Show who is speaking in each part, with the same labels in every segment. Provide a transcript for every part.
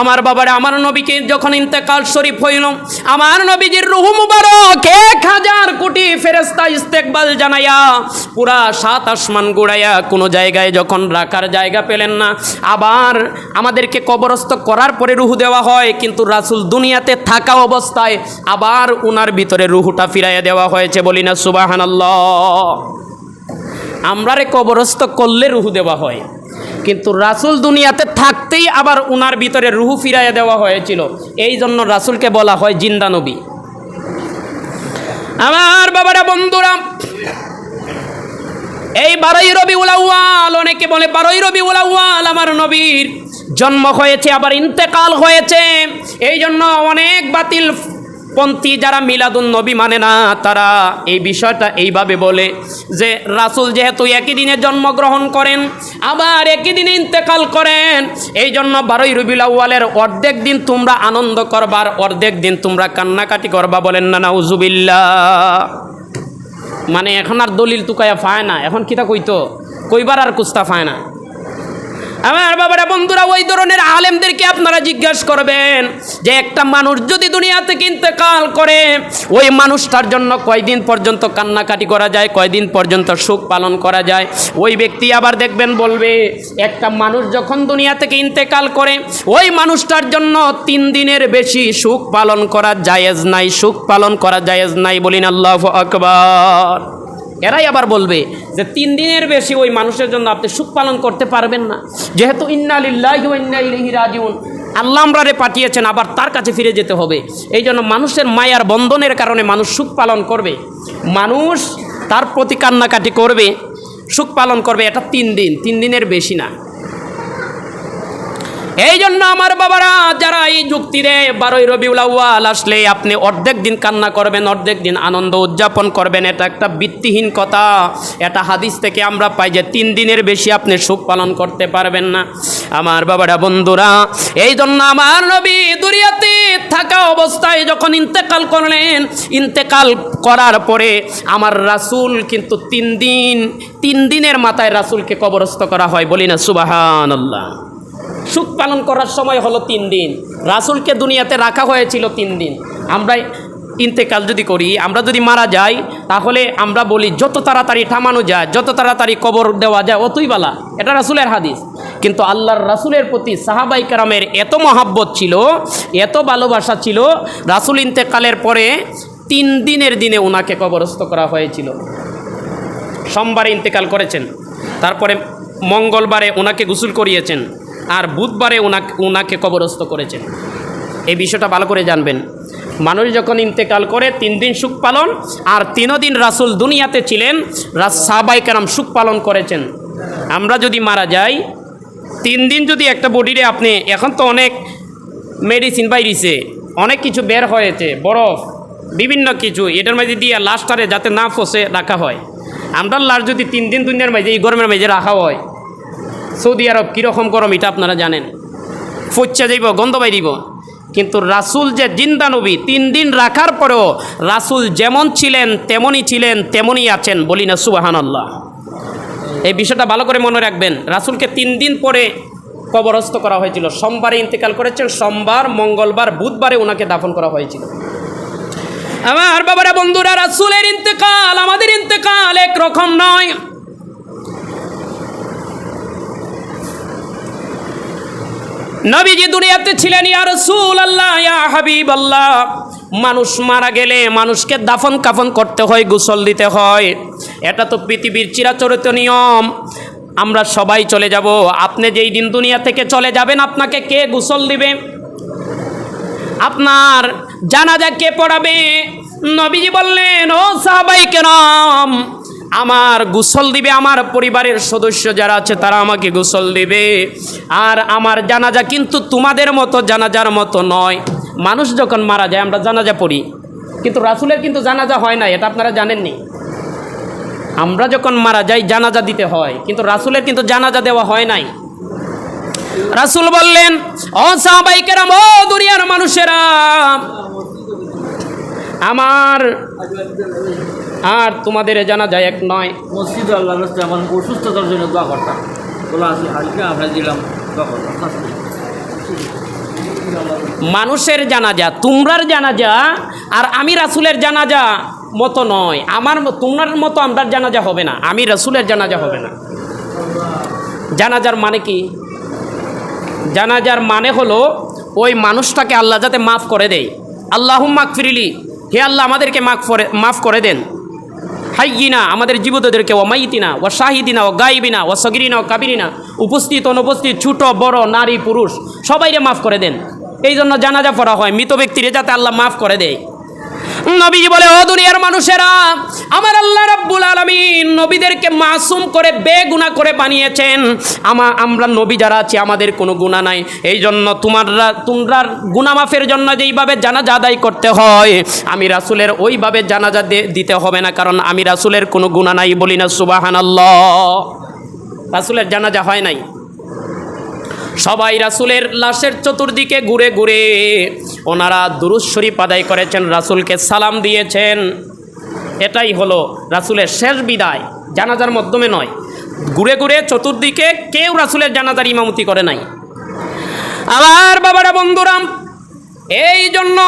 Speaker 1: আমার বাবার আমার নবীকে যখন ইন্তেকাল শরীফ হইল, আমার নবীজির রূহ মুবারক 1000 কোটি ফেরেশতা ইস্তেকবাল জানাইয়া পুরা 7 আসমান গুড়াইয়া কোনো জায়গায় যখন রাখার জায়গা পেলেন না, আবার আমাদেরকে কবরস্থ করার পরে রূহ দেওয়া হয়, কিন্তু রাসূল দুনিয়াতে থাকা অবস্থায় আবার উনার ভিতরে রূহটা ফিরাইয়া দেওয়া হয়েছে। বলি না সুবহানাল্লাহ। আমরারে কবরস্থ করলে রূহ দেওয়া হয়, কিন্তু রাসূল দুনিয়াতে থাকতেই আবার উনার ভিতরে রূহ ফিরাইয়া দেওয়া হয়েছিল। এই জন্য রাসূলকে বলা হয় জিন্দা নবী। আমার বাবারা বন্ধুরা, এই 12ই রবিউল আউয়াল, অনেকে বলে 12ই রবিউল আউয়াল আমার নবীর জন্ম হয়েছে, আবার ইন্তেকাল হয়েছে। এই জন্য অনেক বাতিল পন্থী যারা মিলাদুন নবী মানে না, তারা এই বিষয়টা এইভাবে বলে যে রাসূল যেহেতু একই দিনে জন্মগ্রহণ করেন আবার একই দিনে ইন্তেকাল করেন, এই জন্য 12ই রবিউল আউয়ালের অর্ধেক দিন তোমরা আনন্দ করবা আর অর্ধেক দিন তোমরা কান্নাকাটি করবা। বলেন না নাউজুবিল্লাহ। মানে এখন আর দলিল তুকায়া পায় না, এখন কিতা কইতো কইবার আর কুস্তা পায় না। আমার বাবারা বন্ধুরা, ওই ধরনের আলেমদেরকে আপনারা জিজ্ঞাসা করবেন যে একটা মানুষ যদি দুনিয়া থেকে ইন্তেকাল করে ওই মানুষটার জন্য কয়দিন পর্যন্ত কান্নাকাটি করা যায়, কয়দিন পর্যন্ত সুখ পালন করা যায়। ওই ব্যক্তি আবার দেখবেন বলবে একটা মানুষ যখন দুনিয়া থেকে ইন্তেকাল করে ওই মানুষটার জন্য 3 দিনের বেশি সুখ পালন করা জায়েজ নাই, সুখ পালন করা জায়েজ নাই। বলিন আল্লাহু আকবার। এরাই আবার বলবে যে 3 দিনের বেশি ওই মানুষের জন্য আপনি সুখ পালন করতে পারবেন না, যেহেতু ইন্না লিল্লাহি ওয়া ইন্না ইলাইহি রাজিউন, আল্লাহ আমরারে পাঠিয়েছেন, আবার তার কাছে ফিরে যেতে হবে। এই জন্য মানুষের মায়ার বন্ধনের কারণে মানুষ সুখ পালন করবে, মানুষ তার প্রতি কান্নাকাটি করবে, সুখ পালন করবে। এটা 3 দিন, 3 দিনের বেশি না। এই জন্য আমার বাবারা যারা এই যুক্তি দেয় 12ই রবিউল আউয়াল আসলে আপনি অর্ধেক দিন কান্না করবেন, অর্ধেক দিন আনন্দ উদযাপন করবেন, এটা একটা ভিত্তিহীন কথা। এটা হাদিস থেকে আমরা পাই যে 3 দিনের বেশি আপনি সুখ পালন করতে পারবেন না। আমার বাবারা বন্ধুরা, এই জন্য আমার নবী দুনিয়াতে থাকা অবস্থায় যখন ইন্তেকাল করলেন, ইন্তেকাল করার পরে আমার রাসূল কিন্তু 3 দিনের মাথায় রাসূলকে কবরস্থ করা হয়। বলি না সুবহানাল্লাহ। সুখ পালন করার সময় হলো 3 দিন, রাসূলকে দুনিয়াতে রাখা হয়েছিল 3 দিন। আমরা ইন্তেকাল যদি করি, আমরা যদি মারা যাই, তাহলে আমরা বলি যত তাড়াতাড়ি থামানো যায়, যত তাড়াতাড়ি কবর দেওয়া যায় অতই বালা। এটা রাসূলের হাদিস। কিন্তু আল্লাহর রাসূলের প্রতি সাহাবায়ে কেরামের এত মহাব্বত ছিল, এত ভালোবাসা ছিল, রাসূল ইন্তেকালের পরে 3 দিনের দিনে ওনাকে কবরস্থ করা হয়েছিল। সোমবারে ইন্তেকাল করেছেন, তারপরে মঙ্গলবারে ওনাকে গোসল করিয়েছেন, আর বুধবারে ওনাকে কবরস্থ করেছেন। এই বিষয়টা ভালো করে জানবেন। মানুষ যখন ইন্তেকাল করে 3 দিন সুখ পালন, আর 3 দিন রাসূল দুনিয়াতে ছিলেন, সাহাবায়ে কেরাম সুখ পালন করেছেন। আমরা যদি মারা যাই 3 দিন যদি একটা বডিরে আপনি, এখন তো অনেক মেডিসিন বাইরিছে, অনেক কিছু বের হয়েছে, বরফ বিভিন্ন কিছু, এটার মাঝে দিয়ে লাশটারে যাতে না ফসে রাখা হয়। আমরা লাশ যদি 3 দিন দুনিয়ার মাঝে এই গরমের মাঝে রাখা হয়, সৌদি আরব কীরকম গরম এটা আপনারা জানেন, ফচ্চা যাইব, গন্ধ বাইরিব। কিন্তু রাসূল যে জিন্দা নবী, 3 দিন রাখার পরেও রাসূল যেমন ছিলেন তেমনই আছেন। বলি না সুবহানাল্লাহ। এই বিষয়টা ভালো করে মনে রাখবেন। রাসূলকে 3 দিন পরে কবরস্থ করা হয়েছিল। সোমবারে ইন্তেকাল করেছেন, সোমবার, মঙ্গলবার, বুধবারে ওনাকে দাফন করা হয়েছিল। আমার বাবারা বন্ধুরা, রাসূলের ইন্তেকাল আমাদের ইন্তেকাল একরকম নয়। নবীজি দুনিয়াতে ছিলেন ইয়া রাসূলুল্লাহ, ইয়া হাবিবাল্লাহ। মানুষ মারা গেলে মানুষকে দাফন কাফন করতে হয়, গোসল দিতে হয়। এটা তো পৃথিবীর চিরাচরিত নিয়ম। আমরা সবাই চলে যাব। আপনি যেই দিন দুনিয়া থেকে চলে যাবেন, আপনাকে কে গোসল দিবে? আপনার জানাজা কে পড়াবে? নবীজি বললেন, ও সাহাবায়ে কেরাম, আমার গোসল দিবে আমার পরিবারের সদস্য যারা আছে, তারা আমাকে গোসল দিবে। আর আমার জানাজা কিন্তু তোমাদের মতো জানাজার মতো নয়। মানুষ যখন মারা যায় আমরা জানাজা পড়ি, কিন্তু রাসূলের কিন্তু জানাজা হয় না, এটা আপনারা জানেননি। আমরা যখন মারা যাই জানাজা দিতে হয়, কিন্তু রাসূলের কিন্তু জানাজা দেওয়া হয় নাই। রাসূল বললেন, ও সাহাবায়ে কেরাম, ও দুনিয়ার মানুষেরা, আমার আর তোমাদের জানাজা এক নয়।
Speaker 2: মসজিদ আল্লাহর রাস্তায় আমার অসুস্থতার জন্য দোয়া করতাম, বলা আছে হালকা আমরা দিলাম দোয়া করতাম।
Speaker 1: মানুষের জানাজা, তোমরার জানাজা আর আমি রাসূলের জানাজা মতো নয়। তোমার মতো আমরা জানাজা হবে না, আমি রাসূলের জানাজা হবে না। জানাজার মানে কি? জানাজার মানে হলো ওই মানুষটাকে আল্লাহ যাতে মাফ করে দেয়। আল্লাহুম্মা গফিরলি, হে আল্লাহ আমাদেরকে মাফ করে দেন। হাইয়িনা, আমাদের জীবিতদেরকে, ও মাইতিনা ও শাহিদিনা ও গাইবিনা ও সগিরিনা ও কাবিরিনা, উপস্থিত অনুপস্থিত, ছোট বড়, নারী পুরুষ, সবাইরে মাফ করে দেন। এই জন্য জানাজা পড়া হয়, মৃত ব্যক্তিরে যাতে আল্লাহ মাফ করে দেয়। নবীজি বলে, ও দুনিয়ার মানুষেরা, আমার আল্লাহ রাব্বুল আলামিন নবীদেরকে মাসুম করে বেগুনাহ করে বানিয়েছেন। আমরা নবী যারা আছি আমাদের কোনো গুনাহ নাই। এই জন্য তোমরা গুনাহ মাফের জন্য যেইভাবে জানাজা আদায় করতে হয়, আমি রাসূলের ওইভাবে জানাজা দিতে হবে না, কারণ আমি রাসূলের কোনো গুনাহ নাই। বলি না সুবহানাল্লাহ। রাসূলের জানাজা হয় নাই। সবাই রাসূলের লাশের চতুর্দিকে ঘুরে ঘুরে ওনারা দুরূদ শরীফ আদায় করেছেন, রাসূলকে সালাম দিয়েছেন। এটাই হলো রাসূলের শেষ বিদায়, জানাজার মাধ্যমে নয়। ঘুরে ঘুরে চতুর্দিকে কেউ রাসূলের জানাজার ইমামতি করে নাই। আমার বাবারা, বন্ধুরা, এই জন্য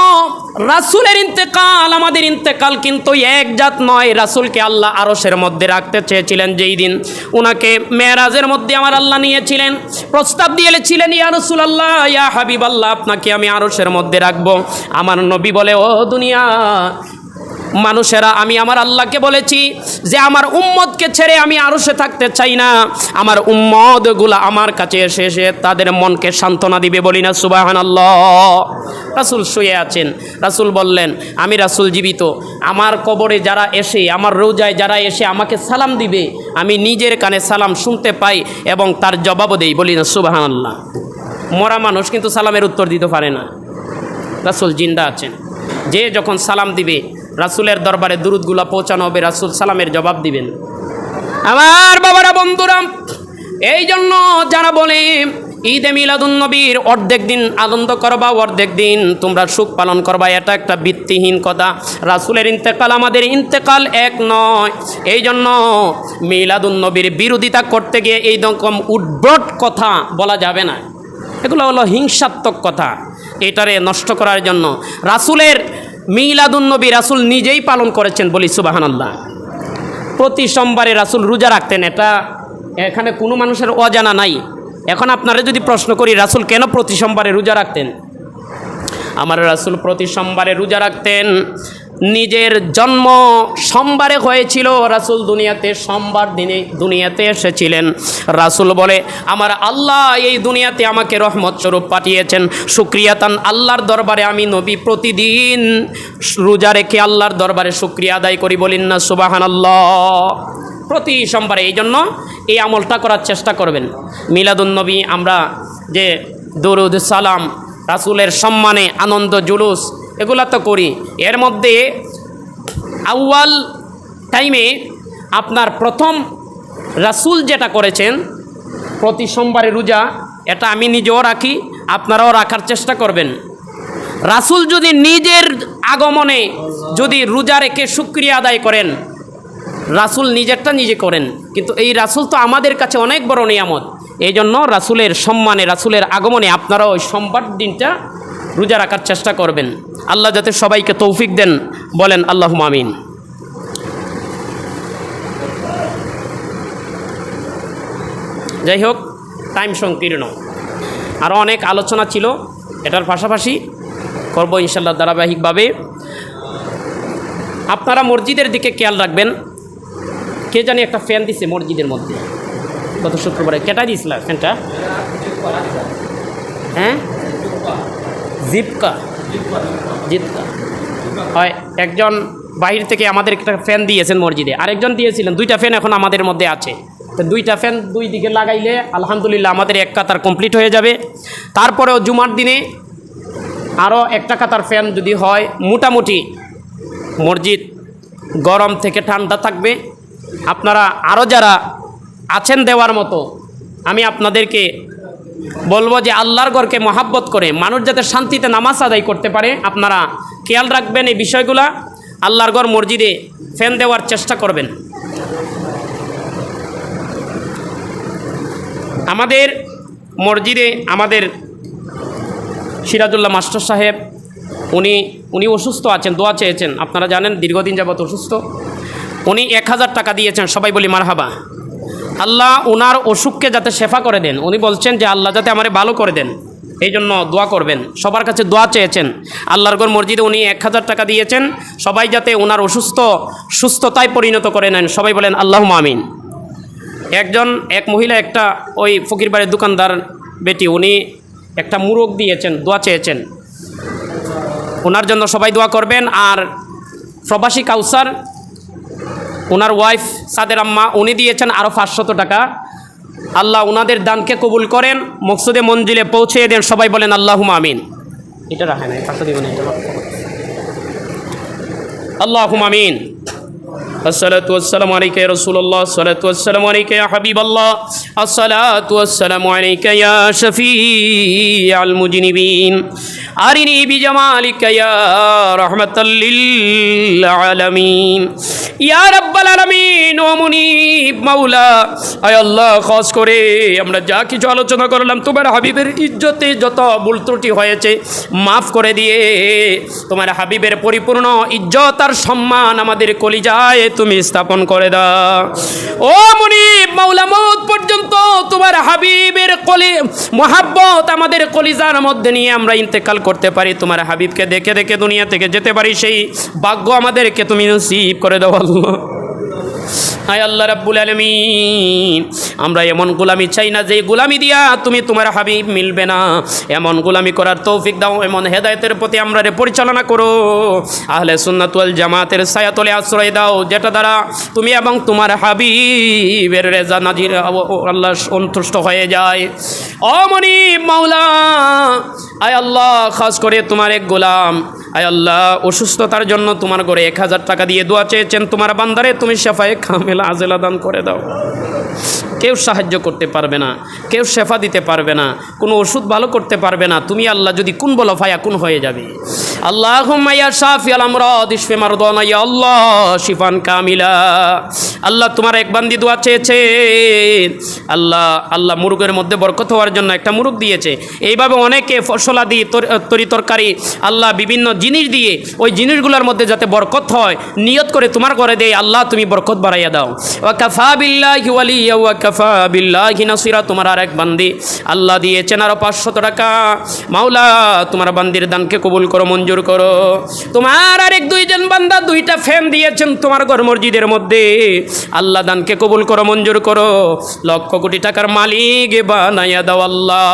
Speaker 1: রাসূলের ইন্তেকাল, আমাদের ইন্তেকাল কিন্তু এক জাত নয়। রাসূলকে আল্লাহ আরশের মধ্যে রাখতে চেয়েছিলেন যেই দিন ওনাকে মেরাজের মধ্যে আমার আল্লাহ নিয়েছিলেন, প্রস্তাব দিয়েছিলেন, ইয়া রাসূলুল্লাহ, ইয়া হাবিবাল্লাহ, আপনাকে আমি আরশের মধ্যে রাখবো। আমার নবী বলে, ও দুনিয়া মানুষেরা, আমি আমার আল্লাহকে বলেছি যে আমার উম্মতকে ছেড়ে আমি আরশে থাকতে চাই না। আমার উম্মতগুলো আমার কাছে এসে এসে তাদের মনকে সান্ত্বনা দিবে। বলি না সুবহানাল্লাহ। রাসূল শুয়ে আছেন, রাসূল বললেন, আমি রাসূল জীবিত, আমার কবরে যারা এসে, আমার রোজায় যারা এসে আমাকে সালাম দিবে, আমি নিজের কানে সালাম শুনতে পাই এবং তার জবাবও দেই। বলি না সুবহানাল্লাহ। মরা মানুষ কিন্তু সালামের উত্তর দিতে পারে না, রাসূল জিন্দা আছেন। যে যখন সালাম দিবে রাসূলের দরবারে দুরুদগুলো পৌঁছানো হবে, রাসূল সালামের জবাব দিবেন। আমার বাবারা, বন্ধুরা, এই জন্য যারা বলে ঈদে মিলাদুন্নবীর অর্ধেক দিন আনন্দ করবা, অর্ধেক দিন তোমরা সুখ পালন করবা, এটা একটা ভিত্তিহীন কথা। রাসূলের ইন্তেকাল আমাদের ইন্তেকাল এক নয়। এই জন্য মিলাদুন্নবীর বিরোধিতা করতে গিয়ে এই রকম উদ্ভট কথা বলা যাবে না। এগুলো হলো হিংসাত্মক কথা। এটারে নষ্ট করার জন্য রাসূলের মিলাদুন্নবী রাসূল নিজেই পালন করেছেন। বলি সুবহানাল্লাহ। প্রতি সোমবারে রাসূল রোজা রাখতেন, এটা এখানে কোনো মানুষের অজানা নাই। এখন আপনারা যদি প্রশ্ন করি রাসূল কেন প্রতি সোমবারে রোজা রাখতেন, আমার রাসূল প্রতি সোমবারে রোজা রাখতেন। নিজের জন্ম সোমবারে হয়েছিল, রাসূল দুনিয়াতে সোমবার দিনে দুনিয়াতে এসেছিলেন। রাসূল বলে, আমার আল্লাহ এই দুনিয়াতে আমাকে রহমত স্বরূপ পাঠিয়েছেন, শুকরিয়াতান আল্লাহর দরবারে আমি নবী প্রতিদিন রোজা রেখে আল্লাহর দরবারে শুকরিয়া আদায় করি। বলেন না সুবহানাল্লাহ। প্রতি সোমবারে, এই জন্য এই আমলটা করার চেষ্টা করবেন। মিলাদুন্নবী আমরা যে দরুদ সালাম, রাসূলের সম্মানে আনন্দ জুলুস, এগুলা তো করি। এর মধ্যে আউয়াল টাইমে আপনার প্রথম রাসূল যেটা করেছেন প্রতি সোমবারে রোজা, এটা আমি নিজেও রাখি, আপনারাও রাখার চেষ্টা করবেন। রাসূল যদি নিজের আগমনে যদি রোজা রেখে শুকরিয়া আদায় করেন, রাসূল নিজেরটা নিজে করেন, কিন্তু এই রাসূল তো আমাদের কাছে অনেক বড় নিয়ামত। এই জন্য রাসূলের সম্মানে, রাসূলের আগমনে আপনারাও ওই সোমবার দিনটা রোজা রাখার চেষ্টা করবেন। আল্লাহ যাতে সবাইকে তৌফিক দেন, বলেন আল্লাহুম্মা আমিন। যাই হোক, টাইম সংকীর্ণ, আরও অনেক আলোচনা ছিল, এটার পাশাপাশি করব ইনশাল্লাহ ধারাবাহিকভাবে। আপনারা মসজিদের দিকে খেয়াল রাখবেন। কে জানি একটা ফ্যান দিছে মসজিদের মধ্যে গত শুক্রবারে, কেটা দিয়েছিল ফ্যানটা? হ্যাঁ, জিপকা হয়। একজন বাহির থেকে আমাদের একটা ফ্যান দিয়েছেন মসজিদে, আরেকজন দিয়েছিলেন। দুইটা ফ্যান এখন আমাদের মধ্যে আছে। তো দুইটা ফ্যান দুই দিকে লাগাইলে আলহামদুলিল্লাহ আমাদের এক কাতার কমপ্লিট হয়ে যাবে। তারপরেও জুমার দিনে আরও একটা কাতার ফ্যান যদি হয়, মোটামুটি মসজিদ গরম থেকে ঠান্ডা থাকবে। আপনারা আরও যারা আছেন দেওয়ার মতো, আমি আপনাদেরকে বলবো যে আল্লাহর ঘরকে মহাব্বত করে মানুষ যাতে শান্তিতে নামাজ আদায় করতে পারে, আপনারা খেয়াল রাখবেন এই বিষয়গুলা। আল্লাহর ঘর মসজিদে ফ্যান দেওয়ার চেষ্টা করবেন। আমাদের মসজিদে আমাদের সিরাজুল্লাহ মাস্টার সাহেব, উনি অসুস্থ আছেন, দোয়া চেয়েছেন। আপনারা জানেন দীর্ঘদিন যাবত অসুস্থ। উনি 1000 টাকা দিয়েছেন, সবাই বলি মারহাবা। আল্লাহ ওনার অসুখকে যাতে শেফা করে দেন। উনি বলছেন যে আল্লাহ যাতে আমারে ভালো করে দেন, এই জন্য দোয়া করবেন। সবার কাছে দোয়া চেয়েছেন। আল্লাহর ঘর মসজিদে উনি 1000 টাকা দিয়েছেন, সবাই যাতে ওনার সুস্থতায় পরিণত করে নেন, সবাই বলেন আল্লাহুম্মা আমিন। এক মহিলা, একটা ওই ফকির বাড়ির দোকানদার বেটি, উনি একটা মুরগ দিয়েছেন, দোয়া চেয়েছেন। ওনার জন্য সবাই দোয়া করবেন। আর প্রবাসী কাউসার, ওনার ওয়াইফ সাদের আম্মা, উনি দিয়েছেন আরও 500 টাকা। আল্লাহ ওনাদের দানকে কবুল করেন, মকসুদে মঞ্জিলে পৌঁছে দেন, সবাই বলেন আল্লাহুম্মা আমিন। এটা রাখে নাই, পাশে দিবেন আল্লাহুম্মা আমিন। আসসালাতু ওয়াসসালামু আলাইকা ইয়া রাসূলুল্লাহ, আসসালাতু ওয়াসসালামু আলাইকা ইয়া হাবিবাল্লাহ, আসসালাতু ওয়াসসালামু আলাইকা ইয়া শাফিআল মুজনিবিন, আরিনি বিজামালিকা ইয়া রাহমাতাল লিল আলামিন, ইয়া রাব্বাল আলামিন। ও মুনিব মাওলা, আয় আল্লাহ, খাস করে আমরা যা কিছু আলোচনা করলাম, তোমার হাবিবের ইজ্জতে যত ভুল ত্রুটি হয়েছে মাফ করে দিয়ে তোমার হাবিবের পরিপূর্ণ ইজ্জত আর সম্মান আমাদের কলিজায় তুমি স্থাপন করে দাও। ও মুনিব মাওলা, মওত পর্যন্ত তোমার হাবিবের মোহাব্বত আমাদের কলিজার মধ্যে নিয়ে আমরা ইন্তেকাল করতে পারি, তোমার হাবিবকে দেখে দেখে দুনিয়া থেকে যেতে পারি, সেই ভাগ্য আমাদেরকে তুমি নসিব করে দাও আল্লাহ। আয় আল্লাহ রাব্বুল আলামিন, আমরা এমন গোলামি চাই না যে গোলামি দিয়া তুমি তোমার হাবিব মিলবে না। এমন গোলামি করার তৌফিক দাও, এমন হেদায়েতের প্রতি আমরা পরিচালনা করো। আহলে সুন্নাত ওয়াল জামাতের ছায়াতলে আশ্রয় দাও, যেটা দ্বারা তুমি এবং তোমার হাবিবের রেজা নাজির আল্লাহ সন্তুষ্ট হয়ে যায়। ও মুনিব মাওলা, আয় আল্লাহ, খাস করে তোমার এক গোলাম, আয় আল্লাহ, অসুস্থতার জন্য তোমার ঘরে 1000 টাকা দিয়ে দোয়া চেয়েছেন। তোমার বান্দারে তুমি শেফায়ে কামেলা আজেলা দান করে দাও। কেউ সাহায্য করতে পারবে না, কেউ শেফা দিতে পারবে না, কোনো ওষুধ ভালো করতে পারবে না। তুমি আল্লাহ যদি কুন বলো ফায়াকুন হয়ে যাবে। আল্লাহুম্মা ইয়া শাফিআল আমরাদ ইশফি মারদানা ইয়া আল্লাহ শিফান কামিলা। আল্লাহ তোমার এক বান্দি দোয়া চেয়েছে, আল্লাহ মুরগের মধ্যে বরকত হওয়ার জন্য একটা মুরগ দিয়েছে। এইভাবে অনেকে ফসলাদি তরি তরকারি আল্লাহ বিভিন্ন জিনিস দিয়ে ওই জিনিসগুলোর মধ্যে যাতে বরকত হয় নিয়ত করে তোমার ঘরে দেয়। আল্লাহ তুমি বরকত বাড়াইয়া দাও। ওয়া কাফা বিল্লাহি ওয়ালিয়া ওয়া কাফা বিল্লাহি নাসিরা। তোমার আর এক বান্দি আল্লাহ দিয়েছেন আরও 500 টাকা। মাওলা তোমার বান্দির দানকে কবুল করো, মঞ্জুর করো। তোমার আর এক 2জন বান্দা 2টা ফ্যান দিয়েছেন তোমার ঘর মসজিদের মধ্যে। আল্লাহ দানকে কবুল করো, মঞ্জুর করো। লক্ষ কোটি টাকার মালিক বানাইয়া দাও আল্লাহ।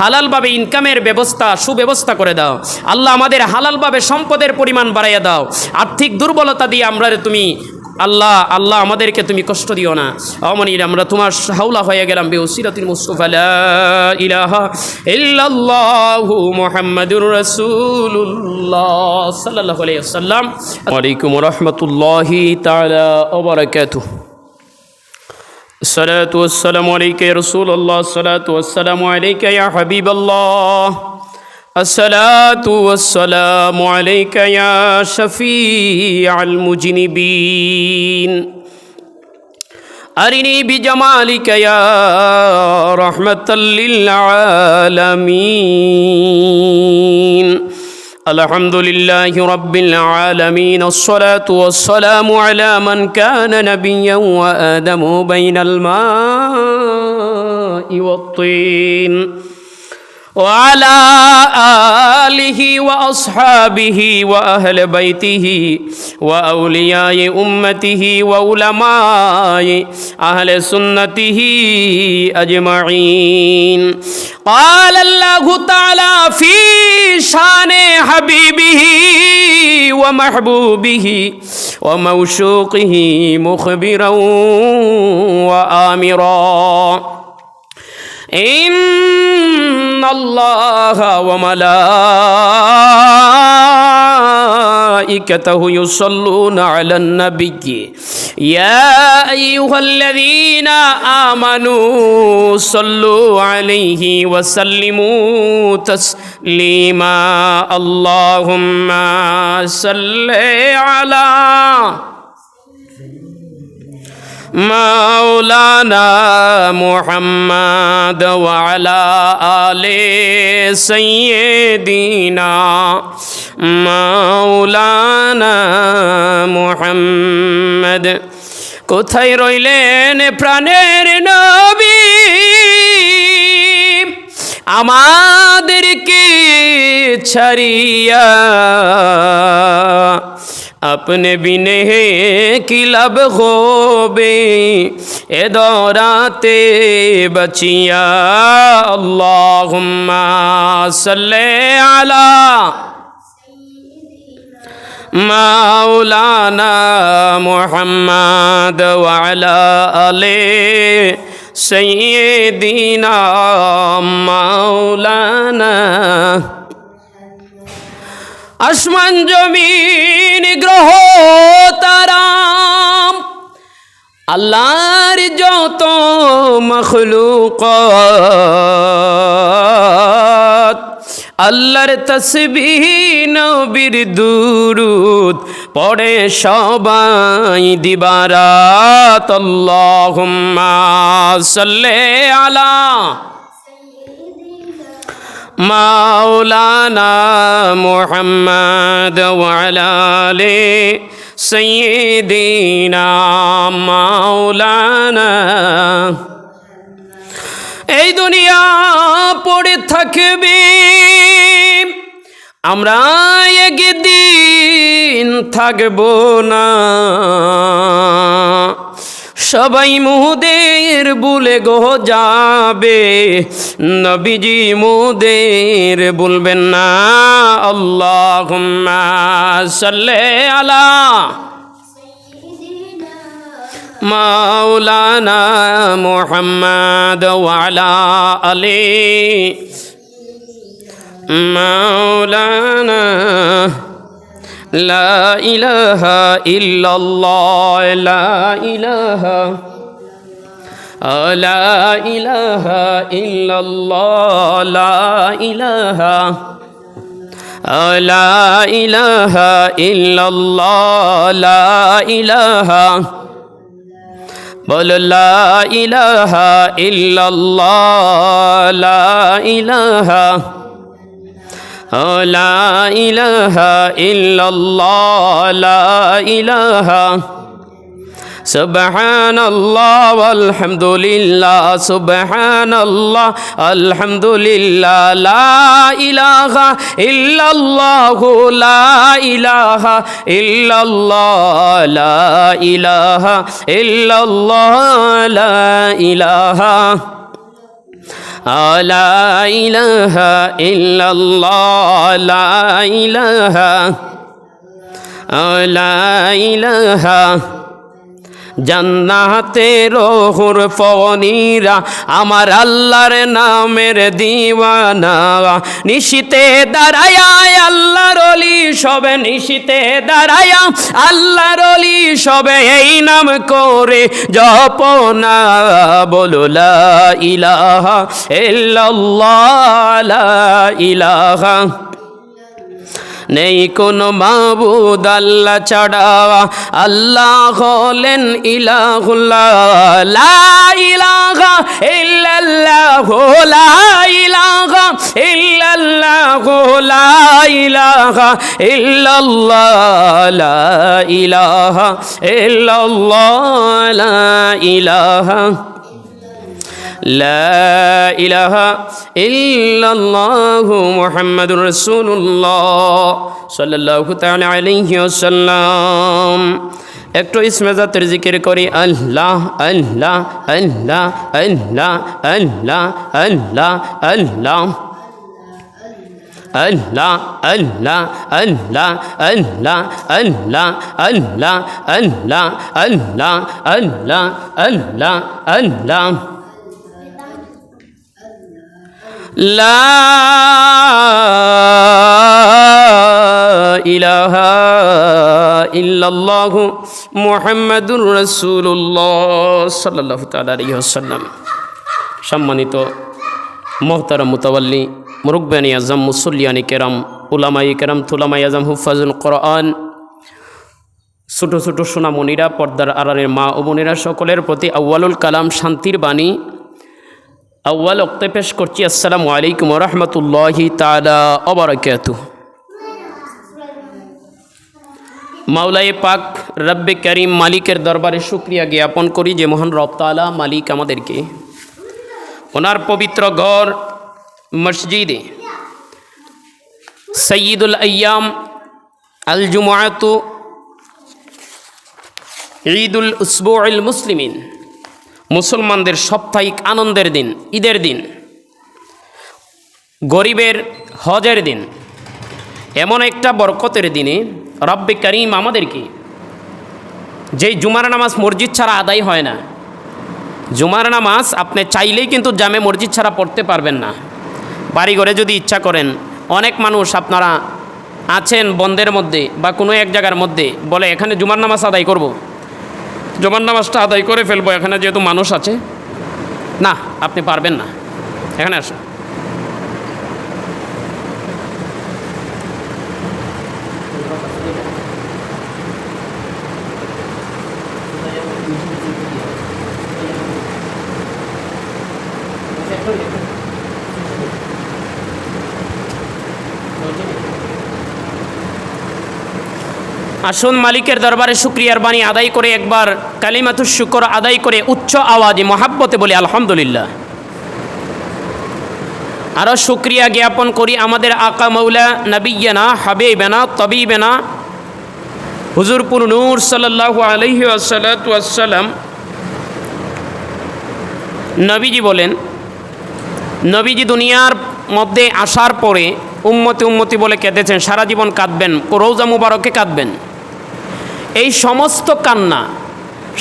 Speaker 1: হালালভাবে ইনকামের ব্যবস্থা সুব্যবস্থা করে দাও আল্লাহ। আমাদের হালালভাবে সম্পদের পরিমাণ বাড়াইয়া দাও। আর্থিক দুর্বলতা দিয়ে আমরা তুমি আল্লাহ আমাদেরকে তুমি কষ্ট দিও না। অমনির আমরা তোমার হাওলা হয়ে গেলাম বিউসিরাতুল মুস্তাফা লা ইলাহা ইল্লাল্লাহু মুহাম্মাদুর রাসূলুল্লাহ সাল্লাল্লাহু আলাইহি ওয়াসাল্লাম। আসসালামু আলাইকুম ওয়া রাহমাতুল্লাহি তাআলা ওয়া বারাকাতুহু। الصلاة والسلام عليك يا رسول الله، الصلاة والسلام عليك يا حبيب الله، الصلاة والسلام عليك يا شفيع المذنبين، أرني بجمالك يا رحمة للعالمين. الحمد لله رب العالمين، الصلاة والسلام على من كان نبيا وآدم بين الماء والطين، وعلى آله وأصحابه وأهل بيته وأولياء أمته وعلماء أهل سنته أجمعين. قال الله تعالى في شان حبيبه ومحبوبه وموشوقه مخبرا وآمرا: إن الله وملائكته يصلون على النبي يا أيها الذين آمنوا صلوا عليه وسلموا تسليما. اللهم صل على মাওলানা মুহাম্মদ ওয়া আলা আলি সাইয়্যিদিনা মাওলানা মুহাম্মদ। কোথায় রইলেন প্রাণের নবী, আমাদেরকে ছাড়িয়া, अपने बिने की लब होबे ए दौराते बचिया। अल्लाहुम्मा सल्ले अला मौलाना मुहम्मद व अला आले सय्यिदिना मौलाना। আসমান জমিন গ্রহ তারাম আল্লাহর যত মখলুকাত, আল্লাহর তাসবিহ নবীর দুরুদ পড়ে সবাই দিবারাত। আল্লাহুম্মা সাল্লি আলা মাওলানা মুহাম্মদ ওয়া আলা আলি সাইয়্যিদিনা মাওলানা। এই দুনিয়া পড়ে থাকবে, আমরা একদিন থাকবো না। সবাই মুদের ভুলে গো যাবে, নবীজি মুদের ভুলবেন না। আল্লাহুম্মা সাল্লি আলা মাওলানা মুহাম্মদ ওয়া আলা আলি মাওলানা। লা ইলাহা ইল্লাল্লাহ, লা ইলাহা লা ইলাহা ইল্লাল্লাহ, লা ইলাহা লা ইলাহা ইল্লাল্লাহ, লা ইলাহা। বলো লা ইলাহা ইল্লাল্লাহ, লা ইলাহা লা ইলাহা ইল্লাল্লাহ, লা ইলাহা। সুবহানাল্লাহ ওয়ালহামদুলিল্লাহ, সুবহানাল্লাহ আলহামদুলিল্লাহ, লা ইলাহা ইল্লাল্লাহু, লা ইলাহা ইল্লাল্লাহ, লা ইলাহা ইল্লাল্লাহ, লা ইলাহা লা ইলাহা ইল্লাল্লাহ, লা ইলাহা লা ইলাহা। জান্নাতের হুরফনিরা আমার আল্লাহর নামের দিওয়ানা, নিশিতে দাঁড়ায়া আল্লাহর ওলি সবে, নিশিতে দাঁড়ায়া আল্লাহর ওলি সবে এই নাম করে জপনা। বলো লা ইলাহা ইল্লাল্লাহ, লা ইলাহা। নেই কোনো মাবুদ আল্লাহ ছাড়া, আল্লাহ হলেন ইলাহুল্লাহ। লা ইলাহা ইল্লাল্লাহ, লা ইলাহা ইল্লাল্লাহ, লা ইলাহা ইল্লাল্লাহ, লা ইলাহা ইল্লাল্লাহ, লা ইলাহা লা ইলাহা ইল্লাল্লাহু মুহাম্মাদুর রাসূলুল্লাহ সাল্লাল্লাহু তাআলা আলাইহি ওয়াসাল্লাম। একটু ইসমে জাতের জিকির করি। আল্লাহ আল্লাহ আল্লাহ আল্লাহ আল্লাহ আল্লাহ আল্লাহ আল্লাহ আল্লাহ আল্লাহ আল্লাহ আল্লাহ আল্লাহ আল্লাহ আল্লাহ আল্লাহ আল্লাহ আল্লাহ। লা ইলাহা ইল্লাল্লাহু মুহাম্মাদুর রাসূলুল্লাহ সাল্লাল্লাহু তাআলা আলাইহি ওয়াসাল্লাম। সম্মানিত মুহতারাম মুতাওয়াল্লি, মুরব্বিয়ানি আযম, মুসল্লিয়ানি কেরাম, উলামায়ে কেরাম, তুলামায়ে আযম, হুফাজুল কোরআন, ছোটো ছোটো সোনামণিরা, পর্দার আড়ালের মা ও বোনেরা, সকলের প্রতি আউয়ালুল কালাম শান্তির বাণী আউয়াল ওক্তে পেশ করছি। আসসালামু আলাইকুম ওয়া রাহমাতুল্লাহি তাআলা ওয়া বারাকাতুহু। মাওলায়ে পাক রব্বে করিম মালিকের দরবারে শুকরিয়া জ্ঞাপন করি যে মহান রব তাআলা মালিক আমাদেরকে ওনার পবিত্র ঘর মসজিদে সৈয়দুল আইয়াম আল জুমআতু ঈদুল উসবুউল মুসলিমিন, মুসলমানদের সাপ্তাহিক আনন্দের দিন, ঈদের দিন, গরিবের হজের দিন, এমন একটা বরকতের দিনে রব্বে করিম আমাদেরকে, যেই জুমার নামাজ মসজিদ ছাড়া আদায় হয় না, জুমার নামাজ আপনি চাইলেই কিন্তু জামে মসজিদ ছাড়া পড়তে পারবেন না। বাড়িঘরে যদি ইচ্ছা করেন, অনেক মানুষ আপনারা আছেন বন্ধের মধ্যে বা কোনো এক জায়গার মধ্যে, বলে এখানে জুমার নামাজ আদায় করব, জুমার নামাজটা আদায় করে ফেলবো, এখানে যেহেতু মানুষ আছে। না, আপনি পারবেন না। এখানে আসুন। আসুন মালিকের দরবারে শুকরিয়ার বাণী আদায় করে একবার কালিমাতুশ শুকর আদায় করে উচ্চ আওয়াজে মহাব্বতে বলি আলহামদুলিল্লাহ। আরও শুকরিয়া জ্ঞাপন করি আমাদের আকা মৌলা নবিয়্যানা হাবিবানা তবিবানা হুজুর পুর নূর সাল্লাল্লাহু আলাইহি ওয়াসাল্লাম। নবীজি বলেন, নবীজি দুনিয়ার মধ্যে আসার পরে উম্মতি উম্মতি বলে কেঁদেছেন, সারা জীবন কাঁদবেন, রওজা মুবারকে কাঁদবেন। এই সমস্ত কান্না,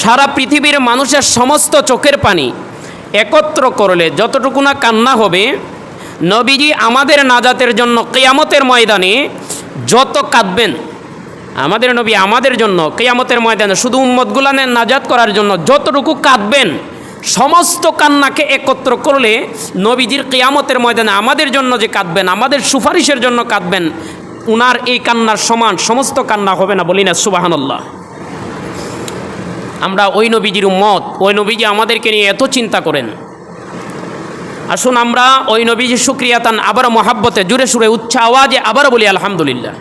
Speaker 1: সারা পৃথিবীর মানুষের সমস্ত চোখের পানি একত্র করলে যতটুকু না কান্না হবে, নবীজি আমাদের নাজাতের জন্য কিয়ামতের ময়দানে যত কাঁদবেন, আমাদের নবী আমাদের জন্য কিয়ামতের ময়দানে শুধু উম্মতগুলানের নাজাত করার জন্য যতটুকু কাঁদবেন, সমস্ত কান্নাকে একত্র করলে নবীজির কিয়ামতের ময়দানে আমাদের জন্য যে কাঁদবেন, আমাদের সুপারিশের জন্য কাঁদবেন, উনার এই কান্নার সমান সমস্ত কান্না হবে না, বলি না সুবহানাল্লাহ। আমরা ওই নবীজির উম্মত, ওই নবীজি আমাদেরকে নিয়ে এত চিন্তা করেন। আসুন আমরা ওই নবীজির শুকরিয়াতান আবারও মহাব্বতে জুড়ে সুরে উচ্চ আওয়াজে আবারও বলি আলহামদুলিল্লাহ।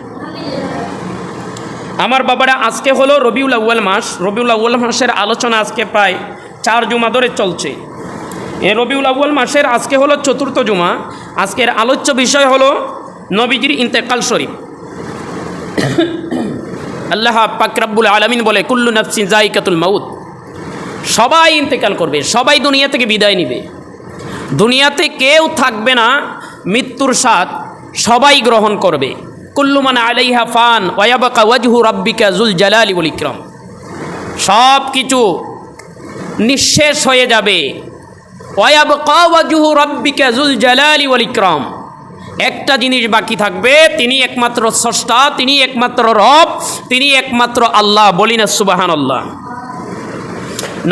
Speaker 1: আমার বাবারা, আজকে হলো রবিউল আউয়াল মাস। রবিউল আউয়াল মাসের আলোচনা আজকে প্রায় 4 জুমা ধরে চলছে। এই রবিউল আউয়াল মাসের আজকে হলো 4র্থ জুমা। আজকের আলোচ্য বিষয় হলো নবীজির ইন্তেকাল শরীফ। আল্লাহ পাক রব্বুল আলামিন বলে, কুল্লু নাফসিন যায়িকাতুল মাউত, সবাই ইন্তেকাল করবে, সবাই দুনিয়া থেকে বিদায় নেবে, দুনিয়াতে কেউ থাকবে না, মৃত্যুর স্বাদ সবাই গ্রহণ করবে। কুল্লু মান আলাইহা ফান ওয়া ইয়াবকা ওয়াজহু রাব্বিকা যুল জালালি ওয়াল ইকরাম, সব কিছু নিঃশেষ হয়ে যাবে। ওয়া ইয়াবকা ওয়াজহু রাব্বিকা যুল জালালি ওয়াল ইকরাম, একটা জিনিস বাকি থাকবে, তিনি একমাত্র স্রষ্টা, তিনি একমাত্র রব, তিনি একমাত্র আল্লাহ, বলি না সুবহানাল্লাহ।